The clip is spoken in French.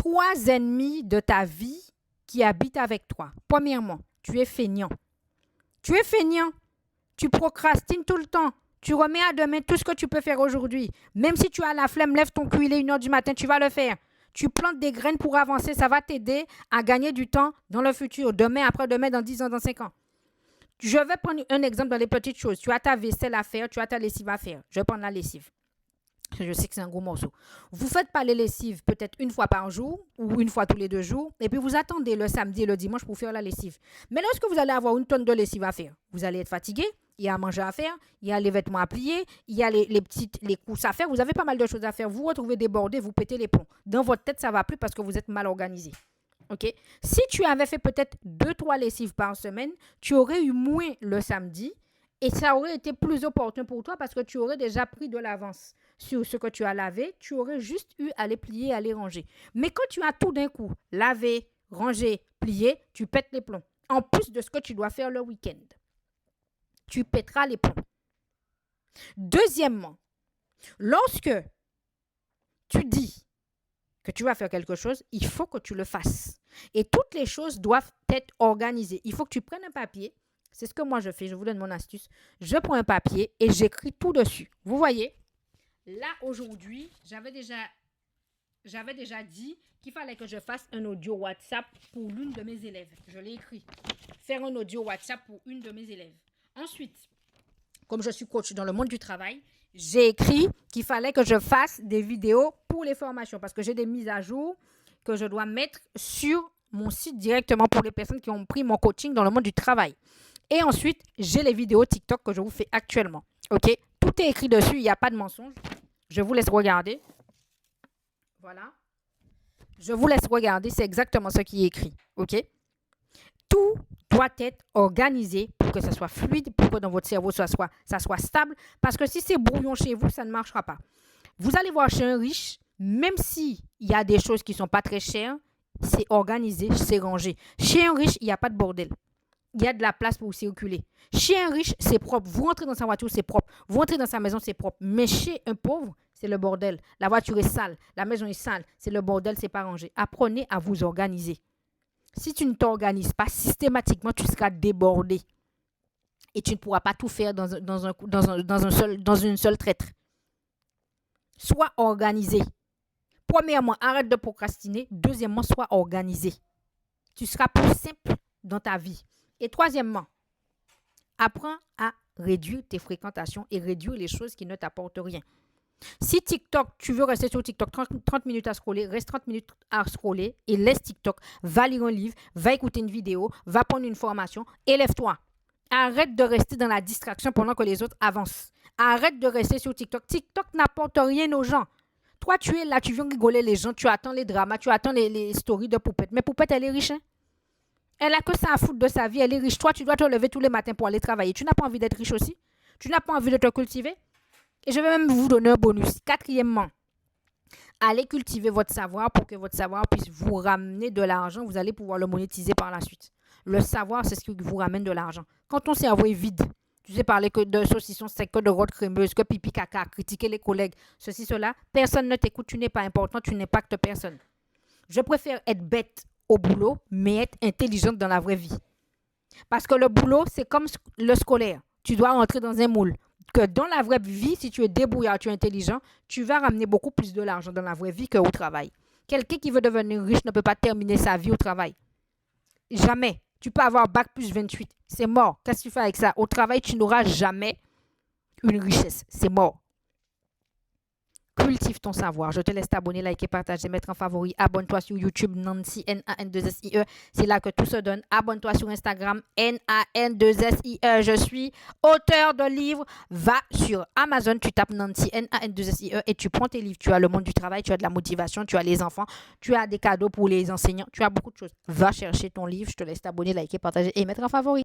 3 ennemis de ta vie qui habitent avec toi. Premièrement, tu es feignant. Tu es feignant. Tu procrastines tout le temps. Tu remets à demain tout ce que tu peux faire aujourd'hui. Même si tu as la flemme, lève ton cul, il est 1h du matin, tu vas le faire. Tu plantes des graines pour avancer. Ça va t'aider à gagner du temps dans le futur. Demain, après-demain, dans 10 ans, dans 5 ans. Je vais prendre un exemple dans les petites choses. Tu as ta vaisselle à faire, tu as ta lessive à faire. Je vais prendre la lessive. Je sais que c'est un gros morceau. Vous faites pas les lessives peut-être une fois par jour ou une fois tous les 2 jours. Et puis vous attendez le samedi et le dimanche pour faire la lessive. Mais lorsque vous allez avoir une tonne de lessive à faire, vous allez être fatigué. Il y a à manger à faire, il y a les vêtements à plier, il y a les courses à faire. Vous avez pas mal de choses à faire. Vous vous retrouvez débordé, vous pétez les plombs. Dans votre tête, ça ne va plus parce que vous êtes mal organisé. Okay? Si tu avais fait peut-être 2-3 lessives par semaine, tu aurais eu moins le samedi et ça aurait été plus opportun pour toi parce que tu aurais déjà pris de l'avance sur ce que tu as lavé. Tu aurais juste eu à les plier, à les ranger. Mais quand tu as tout d'un coup lavé, rangé, plié, tu pètes les plombs. En plus de ce que tu dois faire le week-end. Tu pèteras les plombs. Deuxièmement, lorsque tu dis que tu vas faire quelque chose, il faut que tu le fasses. Et toutes les choses doivent être organisées. Il faut que tu prennes un papier. C'est ce que moi je fais. Je vous donne mon astuce. Je prends un papier et j'écris tout dessus. Vous voyez, là aujourd'hui, j'avais déjà dit qu'il fallait que je fasse un audio WhatsApp pour l'une de mes élèves. Je l'ai écrit. Faire un audio WhatsApp pour une de mes élèves. Ensuite, comme je suis coach dans le monde du travail, j'ai écrit qu'il fallait que je fasse des vidéos pour les formations parce que j'ai des mises à jour que je dois mettre sur mon site directement pour les personnes qui ont pris mon coaching dans le monde du travail. Et ensuite, j'ai les vidéos TikTok que je vous fais actuellement. OK? Tout est écrit dessus, il n'y a pas de mensonge. Je vous laisse regarder. Voilà. Je vous laisse regarder, c'est exactement ce qui est écrit. OK? Tout doit être organisé pour que ça soit fluide, pour que dans votre cerveau, ça soit stable. Parce que si c'est brouillon chez vous, ça ne marchera pas. Vous allez voir chez un riche, même s'il y a des choses qui ne sont pas très chères, c'est organisé, c'est rangé. Chez un riche, il n'y a pas de bordel. Il y a de la place pour circuler. Chez un riche, c'est propre. Vous rentrez dans sa voiture, c'est propre. Vous rentrez dans sa maison, c'est propre. Mais chez un pauvre, c'est le bordel. La voiture est sale, la maison est sale, c'est le bordel, c'est pas rangé. Apprenez à vous organiser. Si tu ne t'organises pas, systématiquement, tu seras débordé. Et tu ne pourras pas tout faire dans une seule traite. Sois organisé. Premièrement, arrête de procrastiner. Deuxièmement, sois organisé. Tu seras plus simple dans ta vie. Et troisièmement, apprends à réduire tes fréquentations et réduire les choses qui ne t'apportent rien. Si TikTok, tu veux rester sur TikTok 30 minutes à scroller, reste 30 minutes à scroller et laisse TikTok. Va lire un livre, va écouter une vidéo, va prendre une formation, élève-toi. Arrête de rester dans la distraction pendant que les autres avancent. Arrête de rester sur TikTok. TikTok n'apporte rien aux gens. Toi, tu es là, tu viens rigoler les gens, tu attends les dramas, tu attends les stories de Poupette. Mais Poupette, elle est riche, hein? Elle a que ça à foutre de sa vie, elle est riche. Toi, tu dois te lever tous les matins pour aller travailler. Tu n'as pas envie d'être riche aussi? Tu n'as pas envie de te cultiver? Et je vais même vous donner un bonus. Quatrièmement, allez cultiver votre savoir pour que votre savoir puisse vous ramener de l'argent. Vous allez pouvoir le monétiser par la suite. Le savoir, c'est ce qui vous ramène de l'argent. Quand ton cerveau est vide, tu sais parler que de saucissons secs, que de rôtes crémeuses, que pipi caca, critiquer les collègues, ceci, cela, personne ne t'écoute, tu n'es pas important, tu n'impactes personne. Je préfère être bête au boulot, mais être intelligente dans la vraie vie. Parce que le boulot, c'est comme le scolaire. Tu dois rentrer dans un moule. Que dans la vraie vie, si tu es débrouillard, tu es intelligent, tu vas ramener beaucoup plus de l'argent dans la vraie vie qu'au travail. Quelqu'un qui veut devenir riche ne peut pas terminer sa vie au travail. Jamais. Tu peux avoir bac plus 28. C'est mort. Qu'est-ce que tu fais avec ça? Au travail, tu n'auras jamais une richesse. C'est mort. Cultive ton savoir. Je te laisse t'abonner, liker, partager, mettre en favori. Abonne-toi sur YouTube, Nancy, N-A-N-2-S-I-E. C'est là que tout se donne. Abonne-toi sur Instagram, N-A-N-2-S-I-E. Je suis auteur de livres. Va sur Amazon, tu tapes Nancy, N-A-N-2-S-I-E et tu prends tes livres. Tu as le monde du travail, tu as de la motivation, tu as les enfants, tu as des cadeaux pour les enseignants, tu as beaucoup de choses. Va chercher ton livre. Je te laisse t'abonner, liker, partager et mettre en favori.